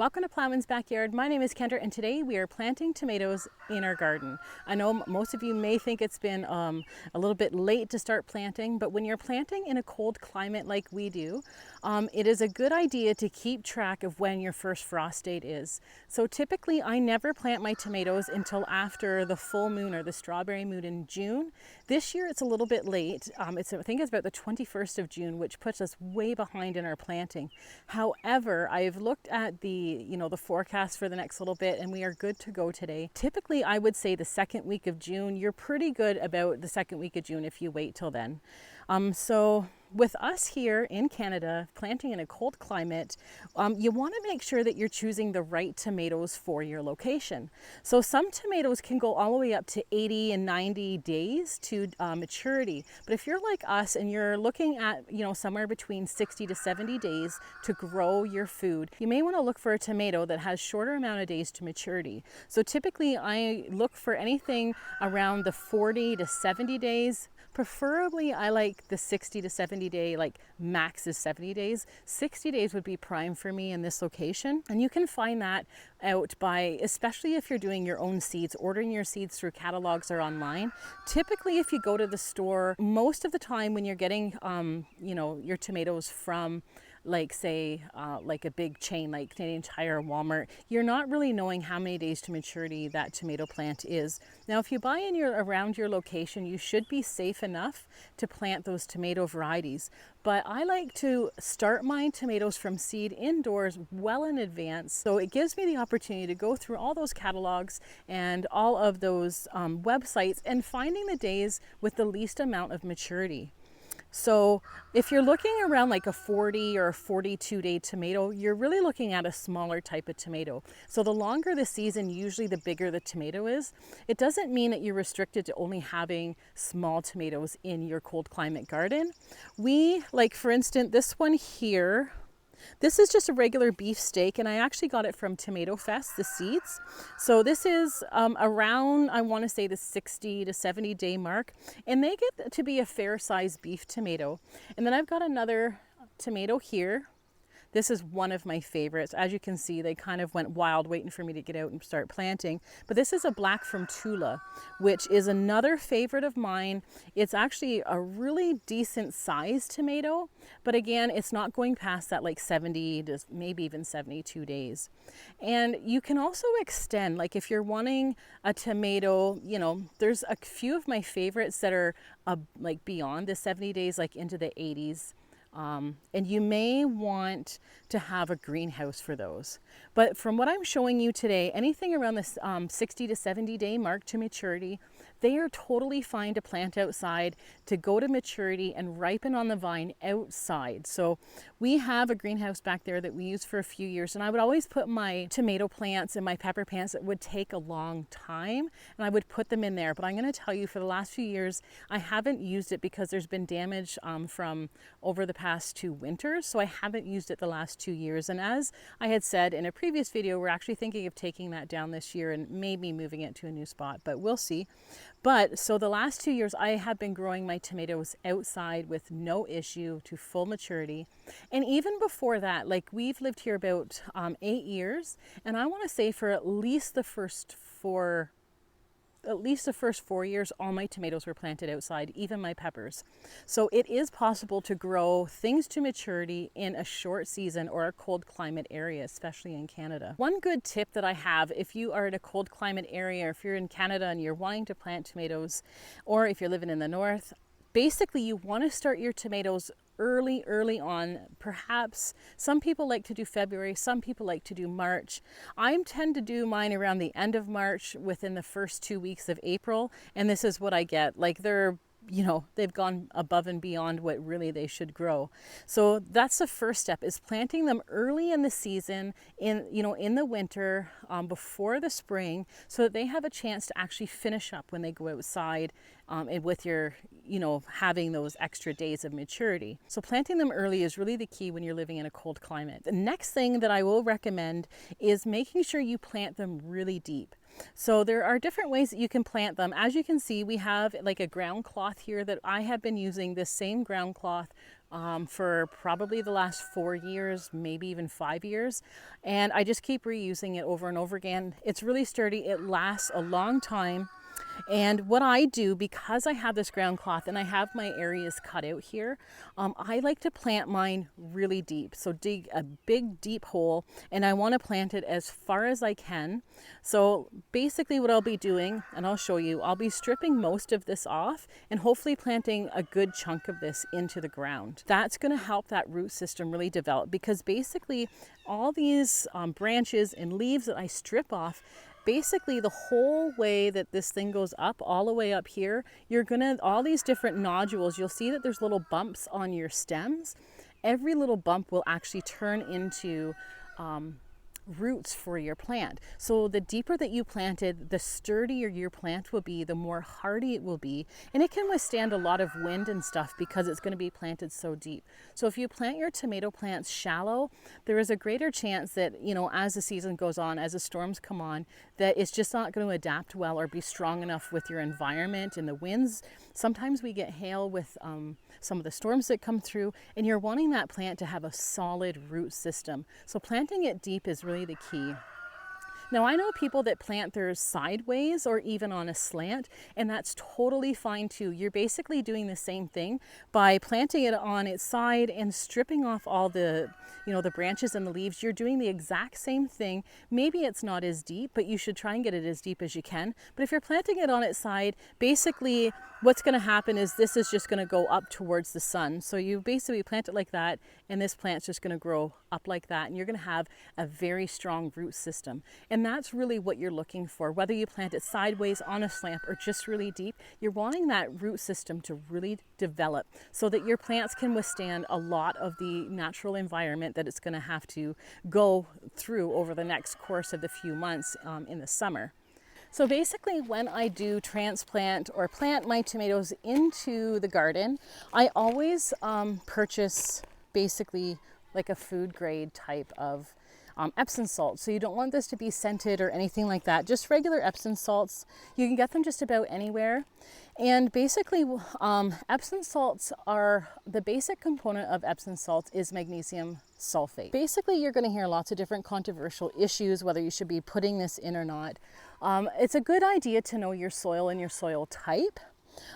Welcome to Ploughman's Backyard. My name is Kendra and today we are planting tomatoes in our garden. I know most of you may think it's been a little bit late to start planting, but when you're planting in a cold climate like we do, it is a good idea to keep track of when your first frost date is. So typically I never plant my tomatoes until after the full moon or the strawberry moon in June. This year it's a little bit late. I think it's about the 21st of June, which puts us way behind in our planting. However, I've looked at the forecast for the next little bit and we are good to go today. Typically, I would say the second week of June. You're pretty good about the second week of June if you wait till then. So with us here in Canada, planting in a cold climate, you want to make sure that you're choosing the right tomatoes for your location. So some tomatoes can go all the way up to 80 and 90 days to maturity. But if you're like us and you're looking at, somewhere between 60 to 70 days to grow your food, you may want to look for a tomato that has shorter amount of days to maturity. So typically I look for anything around the 40 to 70 days. Preferably, I like the 60 to 70 day, like max is 70 days. 60 days would be prime for me in this location. And you can find that out by, especially if you're doing your own seeds, ordering your seeds through catalogs or online. Typically, if you go to the store, most of the time when you're getting, your tomatoes from like a big chain like Canadian Tire or Walmart, you're not really knowing how many days to maturity that tomato plant is. Now, if you buy in around your location, you should be safe enough to plant those tomato varieties. But I like to start my tomatoes from seed indoors well in advance. So it gives me the opportunity to go through all those catalogs and all of those websites and finding the days with the least amount of maturity. So if you're looking around like a 40 or a 42 day tomato, you're really looking at a smaller type of tomato. So the longer the season, usually the bigger the tomato is. It doesn't mean that you're restricted to only having small tomatoes in your cold climate garden. For instance, this one here, this is just a regular beef steak, and I actually got it from Tomato Fest, the seeds. So this is around, I want to say, the 60 to 70 day mark, and they get to be a fair sized beef tomato. And then I've got another tomato here. This is one of my favorites. As you can see, they kind of went wild waiting for me to get out and start planting. But this is a black from Tula, which is another favorite of mine. It's actually a really decent sized tomato, but again, it's not going past that like 70 to maybe even 72 days. And you can also extend, like if you're wanting a tomato, there's a few of my favorites that are like beyond the 70 days, like into the 80s. And you may want to have a greenhouse for those. But from what I'm showing you today, anything around this 60 to 70 day mark to maturity, they are totally fine to plant outside, to go to maturity and ripen on the vine outside. So we have a greenhouse back there that we use for a few years, and I would always put my tomato plants and my pepper plants that would take a long time, and I would put them in there. But I'm going to tell you, for the last few years, I haven't used it because there's been damage from over the past 2 winters, so I haven't used it the last 2 years. And as I had said in a previous video, we're actually thinking of taking that down this year and maybe moving it to a new spot, but we'll see. But so the last 2 years, I have been growing my tomatoes outside with no issue to full maturity. And even before that, like we've lived here about 8 years, and I want to say for at least the first 4 years, all my tomatoes were planted outside, even my peppers. So it is possible to grow things to maturity in a short season or a cold climate area, especially in Canada. One good tip that I have, if you are in a cold climate area, or if you're in Canada and you're wanting to plant tomatoes, or if you're living in the north, basically you want to start your tomatoes early on. Perhaps some people like to do February, some people like to do March. I tend to do mine around the end of March, within the first 2 weeks of April, and this is what I get. Like they've gone above and beyond what really they should grow. So that's the first step, is planting them early in the season, in the winter, before the spring, so that they have a chance to actually finish up when they go outside, and with your, having those extra days of maturity. So planting them early is really the key when you're living in a cold climate. The next thing that I will recommend is making sure you plant them really deep. So there are different ways that you can plant them. As you can see, we have like a ground cloth here that I have been using this same ground cloth for probably the last 4 years, maybe even 5 years. And I just keep reusing it over and over again. It's really sturdy. It lasts a long time. And what I do, because I have this ground cloth and I have my areas cut out here, I like to plant mine really deep. So dig a big deep hole, and I want to plant it as far as I can. So basically what I'll be doing, and I'll show you, I'll be stripping most of this off and hopefully planting a good chunk of this into the ground. That's going to help that root system really develop, because basically all these branches and leaves that I strip off, basically the whole way that this thing goes up, all the way up here, you're gonna, all these different nodules, you'll see that there's little bumps on your stems. Every little bump will actually turn into roots for your plant. So the deeper that you planted, the sturdier your plant will be, the more hardy it will be, and it can withstand a lot of wind and stuff because it's going to be planted so deep. So if you plant your tomato plants shallow, there is a greater chance that, you know, as the season goes on, as the storms come on, that it's just not going to adapt well or be strong enough with your environment and the winds. Sometimes we get hail with some of the storms that come through, and you're wanting that plant to have a solid root system. So planting it deep is really the key. Now, I know people that plant theirs sideways or even on a slant, and that's totally fine too. You're basically doing the same thing by planting it on its side and stripping off all the, you know, the branches and the leaves. You're doing the exact same thing. Maybe it's not as deep, but you should try and get it as deep as you can. But if you're planting it on its side, basically what's going to happen is this is just going to go up towards the sun. So you basically plant it like that, and this plant's just going to grow up like that, and you're going to have a very strong root system. And that's really what you're looking for. Whether you plant it sideways, on a slant, or just really deep, you're wanting that root system to really develop so that your plants can withstand a lot of the natural environment that it's going to have to go through over the next course of the few months in the summer. So basically when I do transplant or plant my tomatoes into the garden, I always purchase basically like a food grade type of Epsom salt. So you don't want this to be scented or anything like that. Just regular Epsom salts. You can get them just about anywhere. And basically Epsom salts are, the basic component of Epsom salts is magnesium sulfate. Basically you're going to hear lots of different controversial issues whether you should be putting this in or not. It's a good idea to know your soil and your soil type.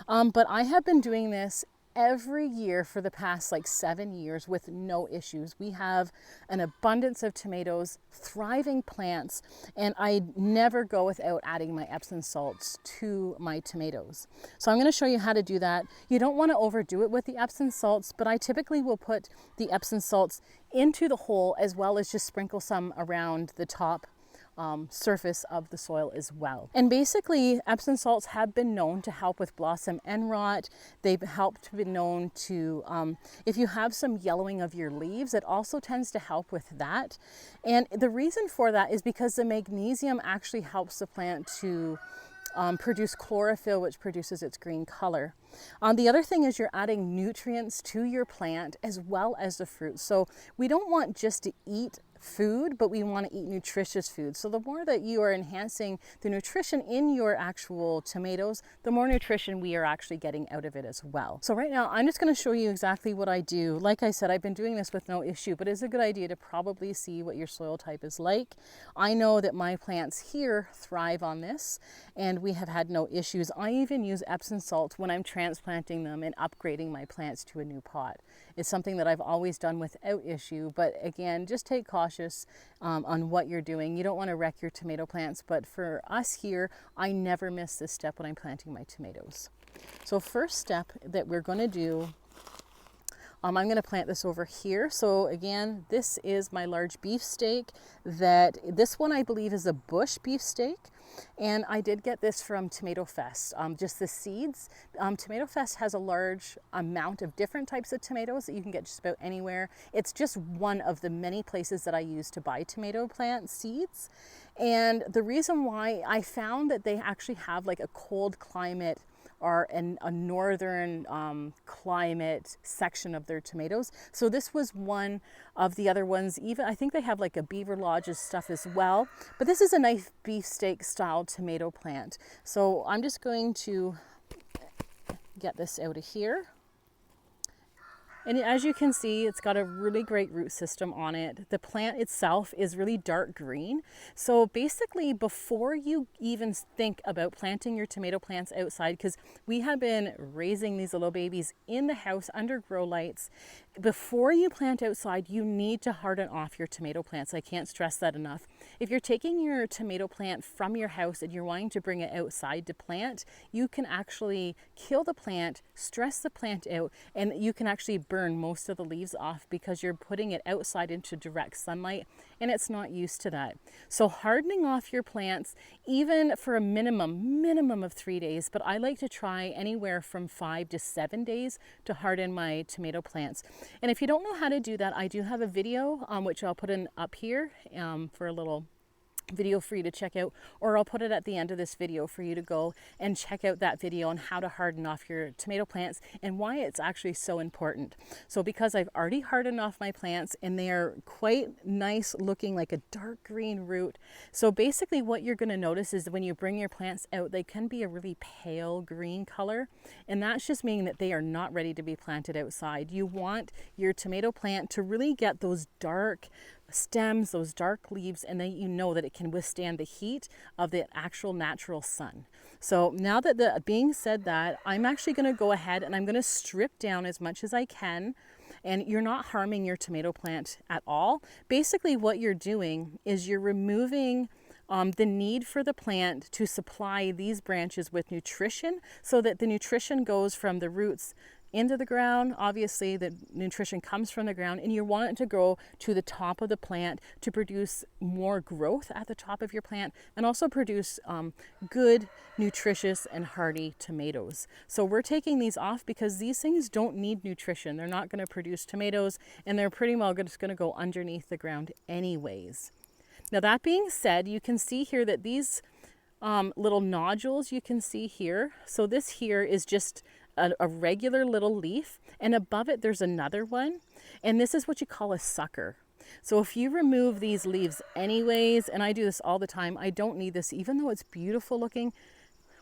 But I have been doing this every year for the past like 7 years with no issues. We have an abundance of tomatoes, thriving plants, and I never go without adding my Epsom salts to my tomatoes. So I'm going to show you how to do that. You don't want to overdo it with the Epsom salts, but I typically will put the Epsom salts into the hole as well as just sprinkle some around the top surface of the soil as well. And basically Epsom salts have been known to help with blossom end rot. They've been known to, if you have some yellowing of your leaves, it also tends to help with that. And the reason for that is because the magnesium actually helps the plant to produce chlorophyll, which produces its green color. The other thing is you're adding nutrients to your plant as well as the fruit. So we don't want just to eat food, but we want to eat nutritious food. So the more that you are enhancing the nutrition in your actual tomatoes, the more nutrition we are actually getting out of it as well. So right now I'm just going to show you exactly what I do. Like I said, I've been doing this with no issue, but it's a good idea to probably see what your soil type is like. I know that my plants here thrive on this and we have had no issues. I even use Epsom salt when I'm transplanting them and upgrading my plants to a new pot. It's something that I've always done without issue, but again, just take cautious on what you're doing. You don't want to wreck your tomato plants, but for us here, I never miss this step when I'm planting my tomatoes. So first step that we're going to do, I'm going to plant this over here. So again, this is my large beefsteak. This one I believe is a bush beefsteak. And I did get this from Tomato Fest, just the seeds. Tomato Fest has a large amount of different types of tomatoes that you can get just about anywhere. It's just one of the many places that I use to buy tomato plant seeds. And the reason why I found that they actually have like a cold climate are in a northern climate section of their tomatoes. So this was one of the other ones. Even I think they have like a beaver lodges stuff as well, but this is a nice beefsteak style tomato plant. So I'm just going to get this out of here. And as you can see, it's got a really great root system on it. The plant itself is really dark green. So basically, before you even think about planting your tomato plants outside, because we have been raising these little babies in the house under grow lights, before you plant outside, you need to harden off your tomato plants. I can't stress that enough. If you're taking your tomato plant from your house and you're wanting to bring it outside to plant, you can actually kill the plant, stress the plant out, and you can actually burn most of the leaves off because you're putting it outside into direct sunlight and it's not used to that. So hardening off your plants, even for a minimum of 3 days, but I like to try anywhere from 5 to 7 days to harden my tomato plants. And if you don't know how to do that, I do have a video which I'll put in up here for a little video for you to check out, or I'll put it at the end of this video for you to go and check out that video on how to harden off your tomato plants and why it's actually so important. So because I've already hardened off my plants and they are quite nice looking, like a dark green root. So basically what you're going to notice is that when you bring your plants out, they can be a really pale green color, and that's just meaning that they are not ready to be planted outside. You want your tomato plant to really get those dark stems, those dark leaves, and then you know that it can withstand the heat of the actual natural sun. So now that being said that, I'm actually going to go ahead and I'm going to strip down as much as I can, and you're not harming your tomato plant at all. Basically what you're doing is you're removing the need for the plant to supply these branches with nutrition, so that the nutrition goes from the roots into the ground. Obviously the nutrition comes from the ground, and you want it to go to the top of the plant to produce more growth at the top of your plant, and also produce good, nutritious and hardy tomatoes. So we're taking these off because these things don't need nutrition. They're not going to produce tomatoes, and they're pretty well just going to go underneath the ground anyways. Now that being said, you can see here that these little nodules you can see here. So this here is just a regular little leaf, and above it there's another one, and this is what you call a sucker. So if you remove these leaves anyways, and I do this all the time, I don't need this, even though it's beautiful looking,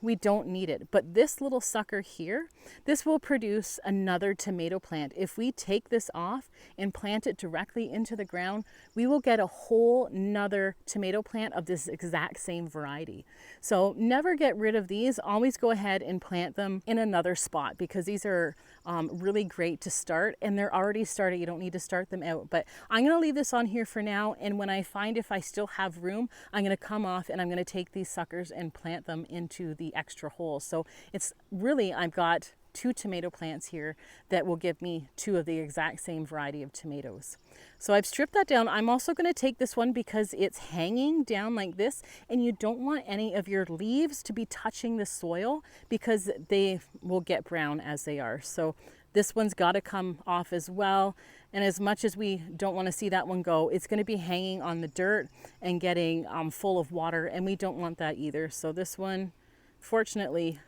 we don't need it. But this little sucker here, this will produce another tomato plant. If we take this off and plant it directly into the ground, we will get a whole nother tomato plant of this exact same variety. So never get rid of these. Always go ahead and plant them in another spot, because these are really great to start, and they're already started. You don't need to start them out. But I'm going to leave this on here for now, and when I find if I still have room, I'm going to come off and I'm going to take these suckers and plant them into the extra holes. So it's really, I've got 2 tomato plants here that will give me 2 of the exact same variety of tomatoes. So I've stripped that down. I'm also going to take this one because it's hanging down like this, and you don't want any of your leaves to be touching the soil because they will get brown as they are. So this one's got to come off as well. And as much as we don't want to see that one go, it's going to be hanging on the dirt and getting full of water, and we don't want that either. So this one, fortunately,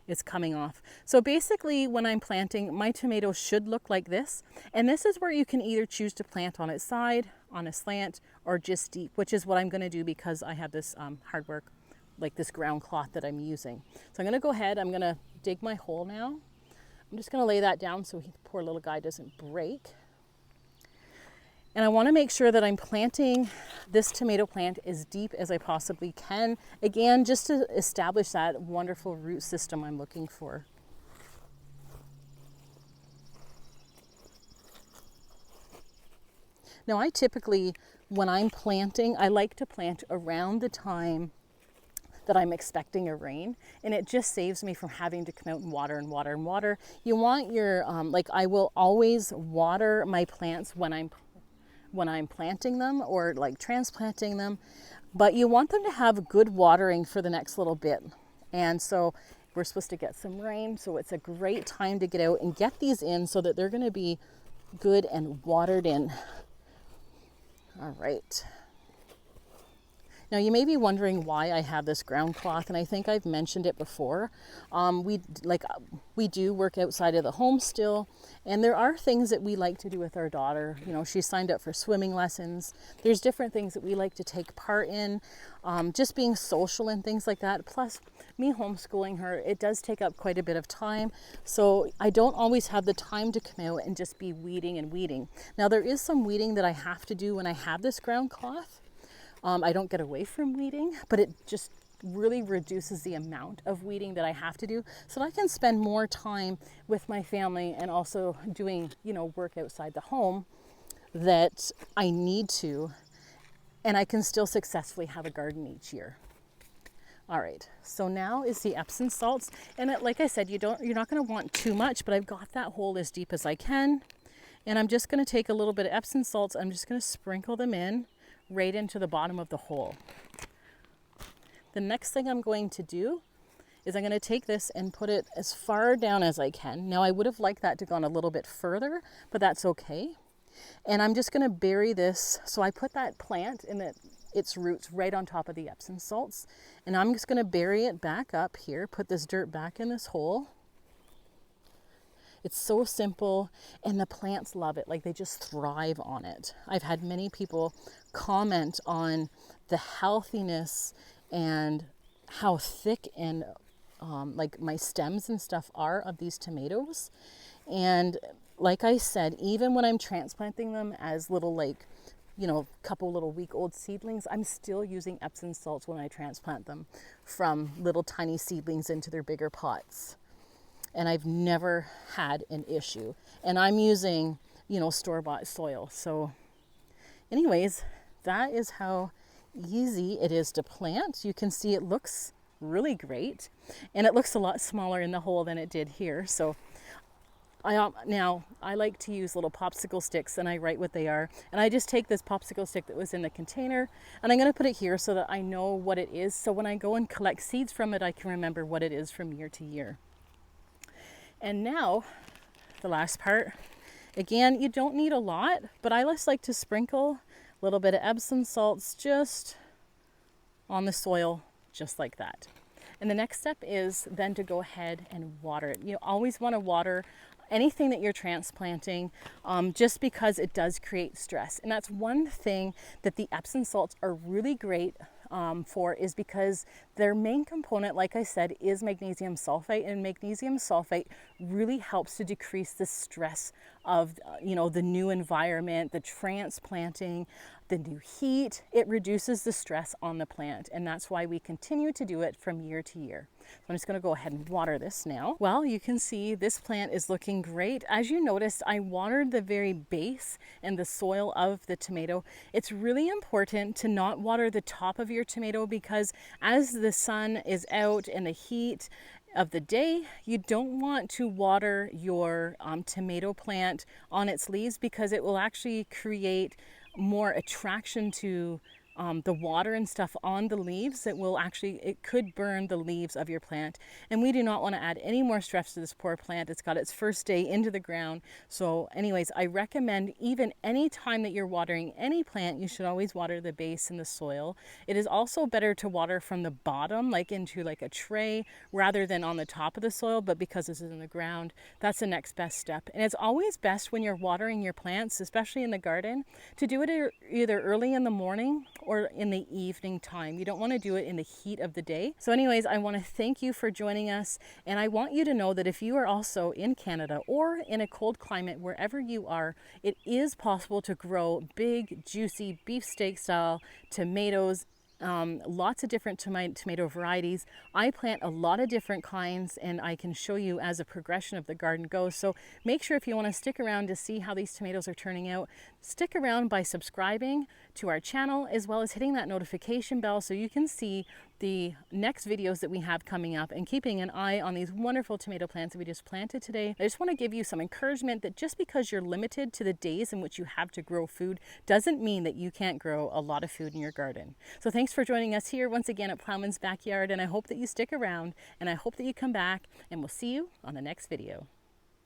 it's coming off. So basically when I'm planting, my tomatoes should look like this. And this is where you can either choose to plant on its side, on a slant, or just deep, which is what I'm going to do because I have this hard work, like this ground cloth that I'm using. So I'm going to go ahead, I'm going to dig my hole now. I'm just going to lay that down so the poor little guy doesn't break. And I want to make sure that I'm planting this tomato plant as deep as I possibly can. Again, just to establish that wonderful root system I'm looking for. Now I typically, when I'm planting, I like to plant around the time that I'm expecting a rain, and it just saves me from having to come out and water and water and water. You want your, like I will always water my plants when I'm planting them or like transplanting them, but you want them to have good watering for the next little bit. And so we're supposed to get some rain, so it's a great time to get out and get these in so that they're going to be good and watered in. All right. Now you may be wondering why I have this ground cloth, and I think I've mentioned it before. We do work outside of the home still, and there are things that we like to do with our daughter. You know, she signed up for swimming lessons. There's different things that we like to take part in, just being social and things like that. Plus, me homeschooling her, it does take up quite a bit of time, so I don't always have the time to come out and just be weeding and weeding. Now there is some weeding that I have to do when I have this ground cloth. I don't get away from weeding, but it just really reduces the amount of weeding that I have to do, so that I can spend more time with my family and also doing, you know, work outside the home that I need to, and I can still successfully have a garden each year. All right, so now is the Epsom salts, and like I said, you're not going to want too much, but I've got that hole as deep as I can, and I'm just going to take a little bit of Epsom salts. I'm just going to sprinkle them in right into the bottom of the hole. The next thing I'm going to do is I'm going to take this and put it as far down as I can. Now I would have liked that to gone a little bit further, but that's okay. And I'm just going to bury this. So I put that plant in its roots right on top of the Epsom salts, and I'm just going to bury it back up here, put this dirt back in this hole. It's so simple, and the plants love it. Like, they just thrive on it. I've had many people comment on the healthiness and how thick and like my stems and stuff are of these tomatoes. And like I said, even when I'm transplanting them as little, like, you know, couple little week-old seedlings, I'm still using Epsom salts when I transplant them from little tiny seedlings into their bigger pots. And I've never had an issue. And I'm using, you know, store-bought soil. So anyways, that is how easy it is to plant. You can see it looks really great, and it looks a lot smaller in the hole than it did here. So now I like to use little popsicle sticks, and I write what they are. And I just take this popsicle stick that was in the container, and I'm going to put it here so that I know what it is. So when I go and collect seeds from it, I can remember what it is from year to year. And now, the last part. Again, you don't need a lot, but I just like to sprinkle a little bit of Epsom salts just on the soil, just like that. And the next step is then to go ahead and water it. You always want to water anything that you're transplanting, just because it does create stress. And that's one thing that the Epsom salts are really great for, is because their main component, like I said, is magnesium sulfate, and magnesium sulfate really helps to decrease the stress of, you know, the new environment, the transplanting, the new heat. It reduces the stress on the plant, and that's why we continue to do it from year to year. So I'm just going to go ahead and water this now. Well, you can see this plant is looking great. As you noticed, I watered the very base and the soil of the tomato. It's really important to not water the top of your tomato, because as the sun is out and the heat of the day, you don't want to water your tomato plant on its leaves, because it will actually create more attraction to the water and stuff on the leaves. It could burn the leaves of your plant, and we do not want to add any more stress to this poor plant. It's got its first day into the ground. So anyways, I recommend, even any time that you're watering any plant, you should always water the base and the soil. It is also better to water from the bottom, like into like a tray, rather than on the top of the soil, but because this is in the ground, that's the next best step. And it's always best when you're watering your plants, especially in the garden, to do it either early in the morning or in the evening time. You don't want to do it in the heat of the day. So anyways, I want to thank you for joining us, and I want you to know that if you are also in Canada or in a cold climate, wherever you are, it is possible to grow big, juicy beefsteak style tomatoes. Lots of different tomato varieties. I plant a lot of different kinds, and I can show you as a progression of the garden goes. So make sure, if you want to stick around to see how these tomatoes are turning out, stick around by subscribing to our channel, as well as hitting that notification bell so you can see the next videos that we have coming up, and keeping an eye on these wonderful tomato plants that we just planted today. I just want to give you some encouragement that just because you're limited to the days in which you have to grow food doesn't mean that you can't grow a lot of food in your garden. So thanks for joining us here once again at Ploughman's Backyard, and I hope that you stick around, and I hope that you come back, and we'll see you on the next video.